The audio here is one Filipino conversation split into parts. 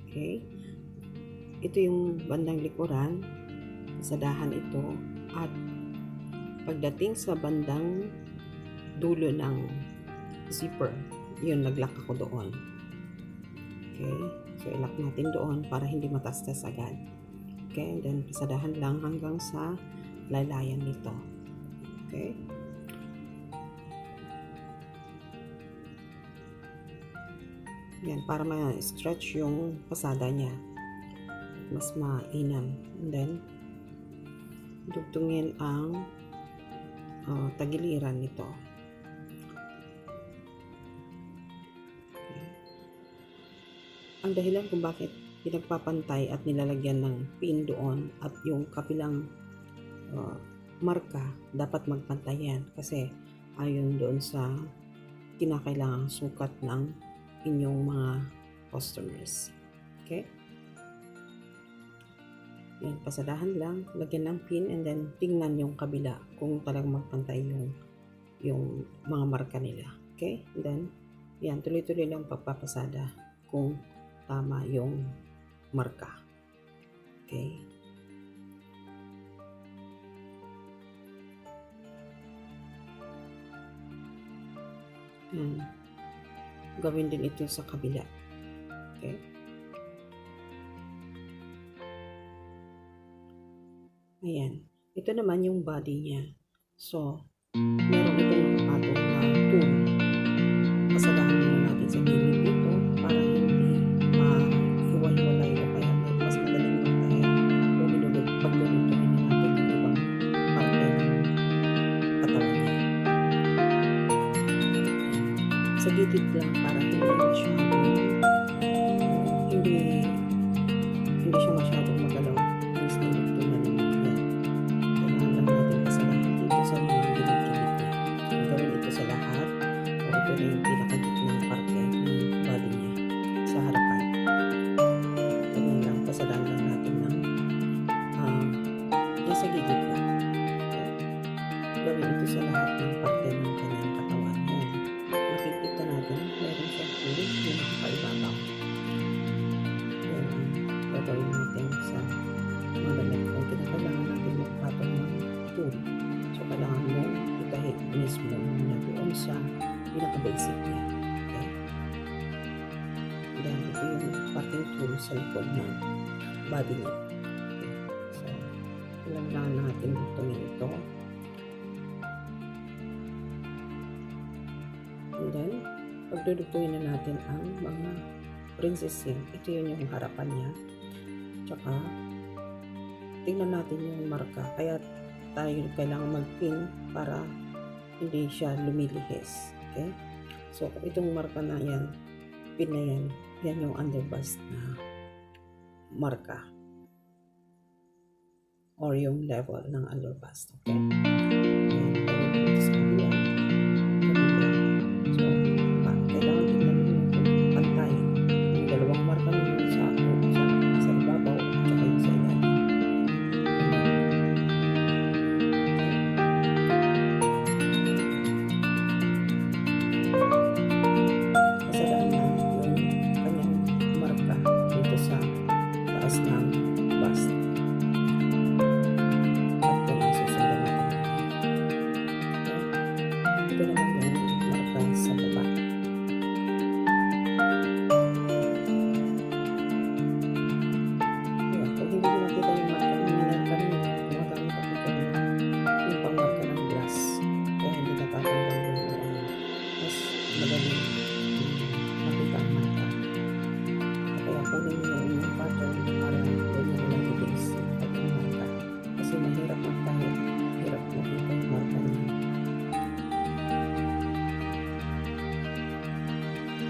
Okay? Ito yung bandang likuran, pasadahan ito, at pagdating sa bandang dulo ng zipper, yun, naglock ako doon. Okay? So, ilock natin doon para hindi matastas agad. Okay? And then, pasadahan lang hanggang sa laylayan nito. Okay? Yan, para ma-stretch yung pasada niya. Mas mainam. And then, dugtungin ang tagiliran nito. Okay. Ang dahilan kung bakit pinagpapantay at nilalagyan ng pin doon at yung kabilang marka dapat magpantayan kasi ayon doon sa kinakailangang sukat ng inyong mga customers. Okay? Yan, pasadahan lang, lagyan ng pin and then tingnan yung kabila kung talagang magpantay yung mga marka nila. Okay? And then, yan, tuloy-tuloy lang pagpapasada kung tama yung marka. Okay? Yan. Gawin din ito sa kabila. Okay? Ayan. Ito naman yung body niya. So, meron itong nakapatong na tool. Pasadahan muna natin sa gilid dito para hindi ma-iwalay o kaya mas madaling magtahe kung paglulutuin na natin yung ibang parte ng katawan niya. Sa gilid lang para hindi siya masyadong magalaw. Mas nilugto na naman yan. Kailangan lang natin pasadahan dito sa mga gilid-gilid niya. Gawin ito sa lahat o ito na yung pinakagitnang parte ng body niya sa harapan. Ganyan lang, pasadahan lang natin ng nasa gilid lang. Gawin ito sa lahat ng parte ng kanyang katawan. Yan. Nakikita natin, meron siyang ulit yung nakapaibabaw. Yan ang gagawin natin sa mga damit. Kung kinakailangan natin magpatong ng tool, so kailangan mo itahit mismo na doon sa pinaka-basic niya. Okay? Then, ito yung parting tool sa likod ng body niya. Okay. So, kailangan natin dugtungin ito. And then, pagdudugtungin na natin ang mga princess seal. Ito yun yung harapan niya. Tsaka, tingnan natin yung marka. Kaya tayo kailangan mag-pin para hindi siya lumilihis. Okay? So, itong marka na yan, pin na yan, yan yung underbust na marka. Or yung level ng underbust. Okay?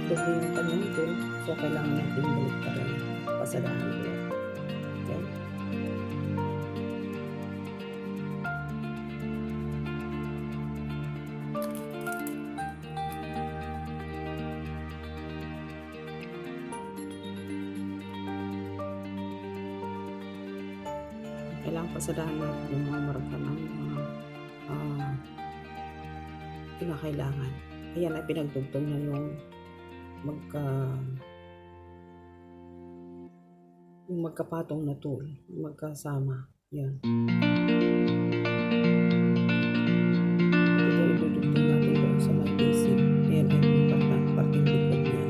Doble yung kanyang tool, so kailangan natin balik pa rin pasadahan ko. Okay? Kailangan pasadahan natin yung mga marka ng mga kinakailangan. Ayan ay pinagtugtong na yung yung magkapatong na tool, magkasama. Yan. Ito idudugtong natin doon sa may basic. Ayan ay yung parting likod niya.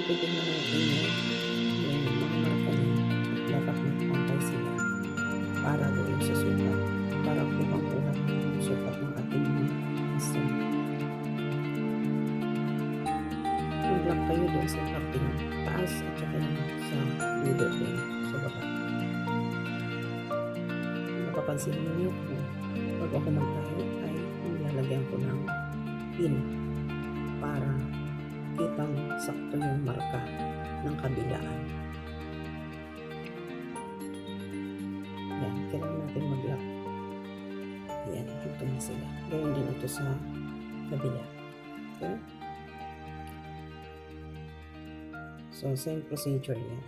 Titignan natin yung mga marka niya at dapat magpantay sila para doon sa sukat, para kupang-kuha yung sukat ng ating asin. Mag-lock kayo doon sa parting taas at saka sa dulo din sa baba. Napapansin niyo kung pag ako mag-kahit ay nilalagyan ko ng pin para kitang sakto yung marka ng kabilaan. Yan, kailangan natin mag-lock. Yan, ito na sila. Gawin din ito sa kabila. Okay? So, same procedure yan.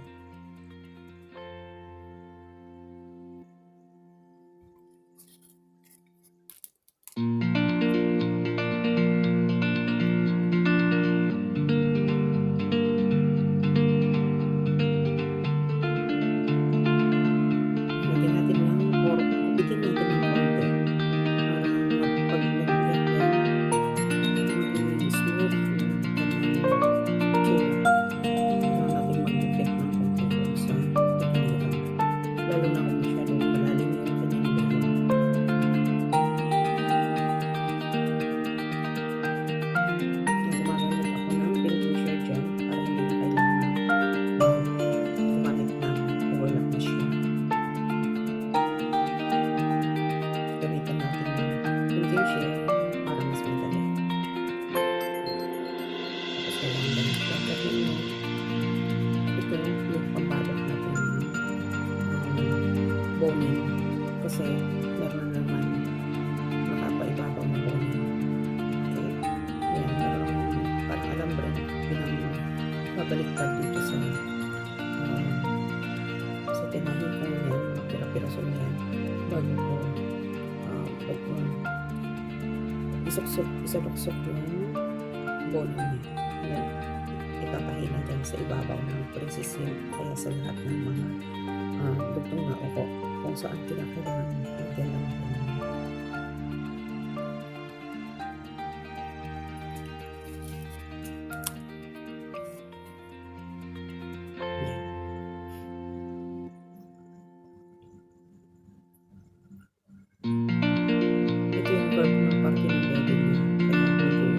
Boning kasi meron naman nakapaibabaw na boning. Okay? Yan, meron parang alambre pinang-babaliktad dito sa tinahin ko yan, mga pira-piraso yan bago ko isaluksok yung boning niya. Yan, ipapahina dyan sa ibabaw ng princess silk, kaya sa lahat ng mga dugtong na uko kung saan kinakailangan lagyan ng ito yung curve ng parte ng bebe niya, kaya medyo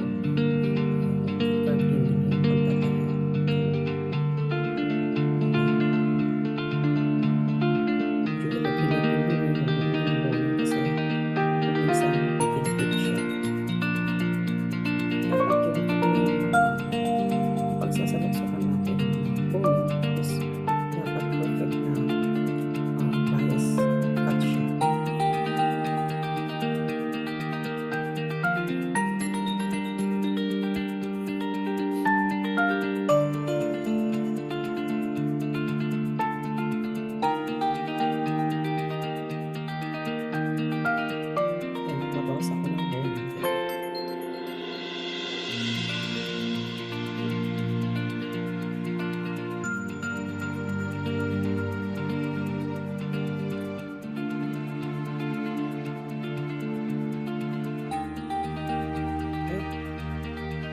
curve din yung pagtatala. Sasalaksakan natin ng boning is dapat perfect na bias cut siya. Yan, babawas ako ng boning.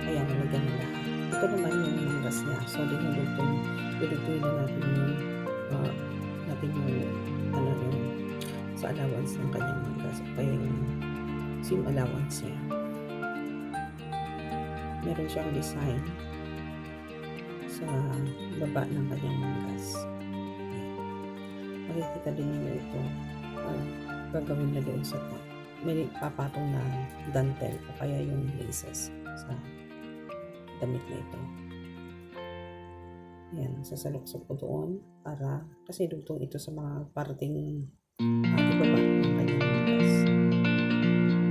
Nalagyan na lahat. Ito naman yung manggas niya. So, dinudugtong na natin yung sa allowance ng kanyang manggas. Kaya yung seam allowance niya. Meron siyang design sa baba ng kanyang manggas. Makikita din niyo ito. Gagawin na doon sa top. may papatong na dantel o kaya yung laces sa damit na ito. Yan, sasalukso ko doon para kasi dugtong ito sa mga parting ibaba ng kanyang butas.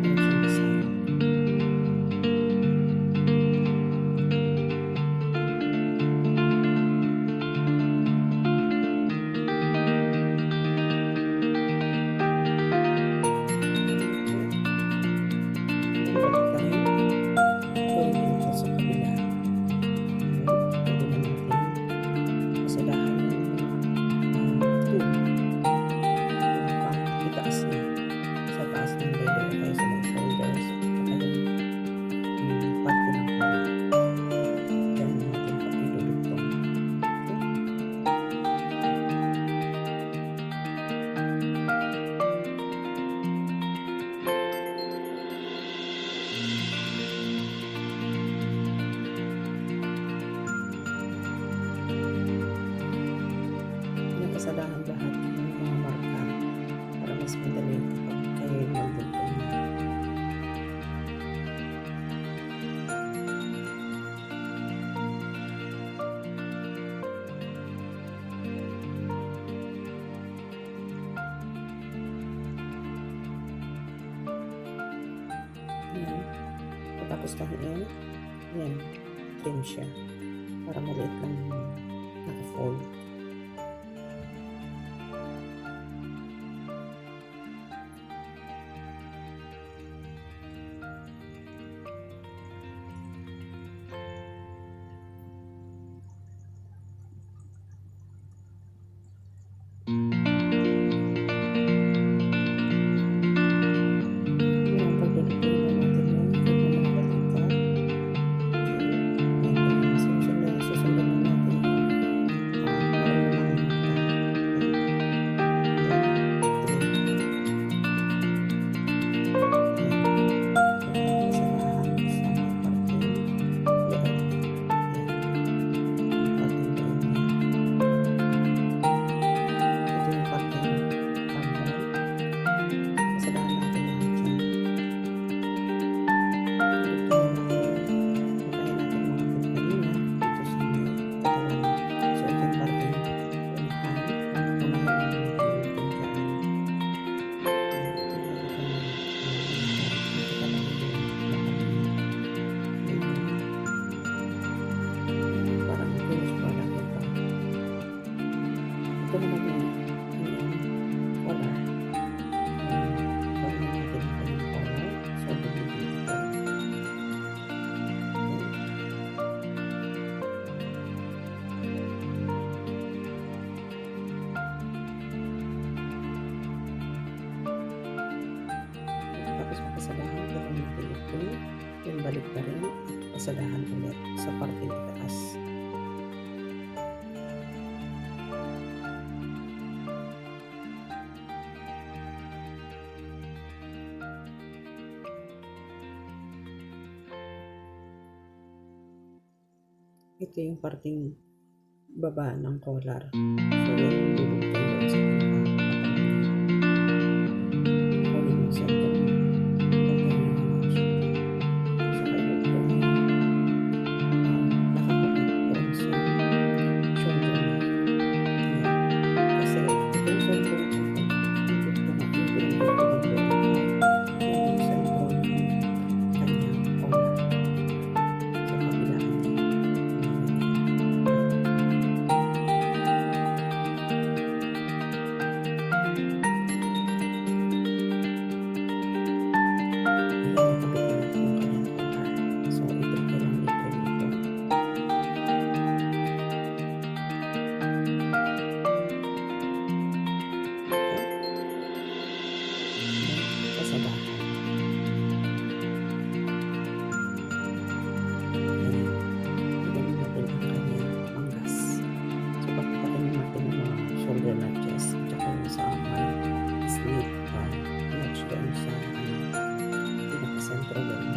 Yan siyang design. Kasadahan lahat ng mga marka para mas madali kapag kayo magdugtong. Yan. Tapos tahiin, yan, trim siya para maliit lang naka-fold. Ito naman yung color. Color natin yung color. So, bumibili ito. Tapos makasadahan ko natin ito. Yung balik na rin. Kasadahan ulit sa parte ng taas. Ito yung parting baba ng collar. So, yan yung dudugtong doon sa pinaka-kunin yung center. Saka dudugtong nakakapit doon sa shoulder na. Kasi itong shoulder ito, dudugtong at yung pinagdugtungan doon yung center ng kanyang collar. Sa kabilaan niya. Shoulder notches at saka yung sa may sleeve notch doon sa pinaka-sentro doon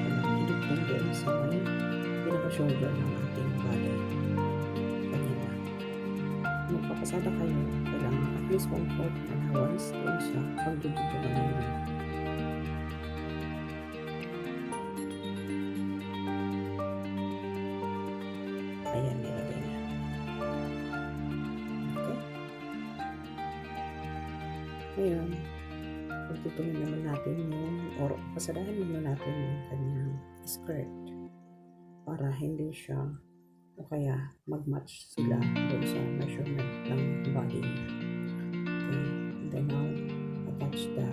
idugtong doon sa may pinaka-shoulder ng ating body. Ganyan lang. Magpapasada kayo, kailangan at least 1/4 allowance doon sa pagdudugtungan ninyo. ngayon, pagtutungin naman natin yung, or pasadahan naman natin yung kanyang skirt para hindi siya, o kaya mag-match sila doon sa measurement ng body niya. Okay, and then now, attach the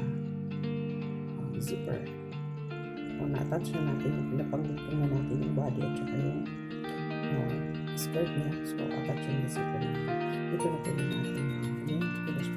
zipper. Kung na-attach na natin, napagtutong na natin yung body at saka yung skirt niya, so attach yung zipper niya. Ito na po natin yung finish